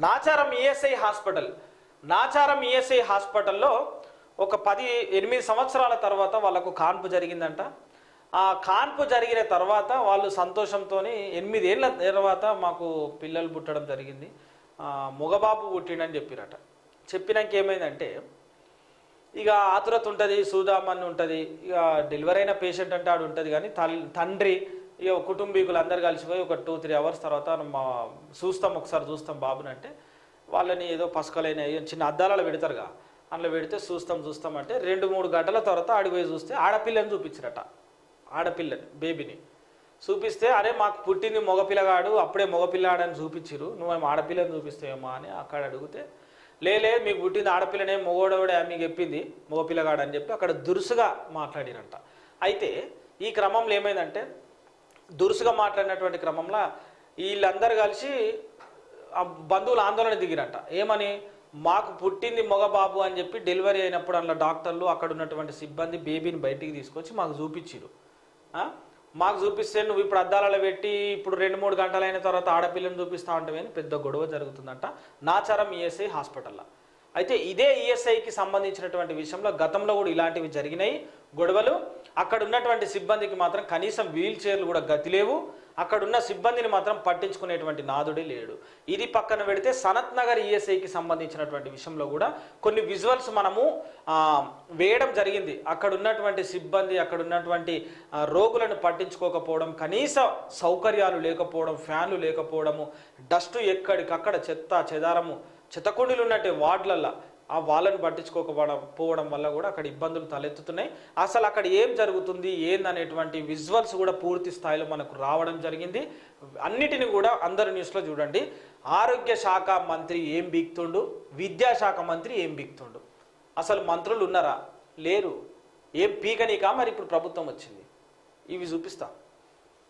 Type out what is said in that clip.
Nacharam ESI hospital Nacharam ESI హాస్పిటల్లో ఒక 8 సంవత్సరాల తర్వాత వాళ్ళకు కాన్పు జరిగిందంట. ఆ కాన్పు జరిగిన తర్వాత వాళ్ళు సంతోషంతో 8 ఏళ్ల తర్వాత మాకు పిల్లలు పుట్టడం జరిగింది, మగబాబు పుట్టిండని చెప్పిరట. చెప్పినాక ఏమైందంటే ఇక ఆతురత ఉంటుంది, సూదామని ఉంటుంది. ఇక డెలివరీ అయిన పేషెంట్ అంటే ఆడు ఉంటుంది, కానీ తండ్రి ఇక కుటుంబీకులు అందరు కలిసిపోయి ఒక 2-3 అవర్స్ తర్వాత ఒకసారి చూస్తాం బాబుని అంటే వాళ్ళని ఏదో పసుకలైన చిన్న అద్దాలలో పెడతారుగా, అందులో పెడితే చూస్తామంటే 2-3 గంటల తర్వాత ఆడిపోయి చూస్తే ఆడపిల్లని చూపించారట. ఆడపిల్లని, బేబీని చూపిస్తే అరే మాకు పుట్టింది మగపిల్లగాడు, అప్పుడే మగపిల్లాడని చూపించిరు, నువ్వేమో ఆడపిల్లని చూపిస్తావేమో అని అక్కడ అడిగితే లేలే మీకు పుట్టింది ఆడపిల్లనే, మగోడవడే మీకు చెప్పింది మగపిల్లగాడు అని చెప్పి అక్కడ దురుసుగా మాట్లాడిరంట. అయితే ఈ క్రమంలో ఏమైందంటే దురుసుగా మాట్లాడినటువంటి క్రమంలో వీళ్ళందరూ కలిసి బంధువులు ఆందోళన దిగిరంట. ఏమని, మాకు పుట్టింది మగబాబు అని చెప్పి డెలివరీ అయినప్పుడు అందులో డాక్టర్లు అక్కడ ఉన్నటువంటి సిబ్బంది బేబీని బయటికి తీసుకొచ్చి మాకు చూపించిరు. మాకు చూపిస్తే నువ్వు ఇప్పుడు అద్దాలలో పెట్టి ఇప్పుడు 2-3 గంటలైన తర్వాత ఆడపిల్లని చూపిస్తా ఉంటావని పెద్ద గొడవ జరుగుతుందంట నాచారం ఈఎస్ఐ హాస్పిటల్లో. అయితే ఇదే ఈఎస్ఐకి సంబంధించినటువంటి విషయంలో గతంలో కూడా ఇలాంటివి జరిగినాయి గొడవలు. అక్కడ ఉన్నటువంటి సిబ్బందికి మాత్రం కనీసం వీల్ చైర్లు కూడా గతి లేవు, అక్కడ ఉన్న సిబ్బందిని మాత్రం పట్టించుకునేటువంటి నాదుడే లేడు. ఇది పక్కన పెడితే సనత్ నగర్ ఈఎస్ఐకి సంబంధించినటువంటి విషయంలో కూడా కొన్ని విజువల్స్ మనము వేయడం జరిగింది. అక్కడ ఉన్నటువంటి సిబ్బంది, అక్కడ ఉన్నటువంటి రోగులను పట్టించుకోకపోవడం, కనీస సౌకర్యాలు లేకపోవడం, ఫ్యాన్లు లేకపోవడము, డస్ట్ ఎక్కడికక్కడ చెదారము చెత్తకుండీలు ఉన్నట్టు వార్డులల్లో ఆ వాళ్ళని పట్టించుకోకపోవడం వల్ల కూడా అక్కడ ఇబ్బందులు తలెత్తుతున్నాయి. అసలు అక్కడ ఏం జరుగుతుంది ఏందనేటువంటి విజువల్స్ కూడా పూర్తి స్థాయిలో మనకు రావడం జరిగింది. అన్నిటిని కూడా అందరు న్యూస్లో చూడండి. ఆరోగ్య శాఖ మంత్రి ఏం బీక్తుండు, విద్యాశాఖ మంత్రి ఏం బీక్తుండు, అసలు మంత్రులు ఉన్నారా లేరు, ఏం పీకనీకా మరి ఇప్పుడు ప్రభుత్వం వచ్చింది, ఇవి చూపిస్తా.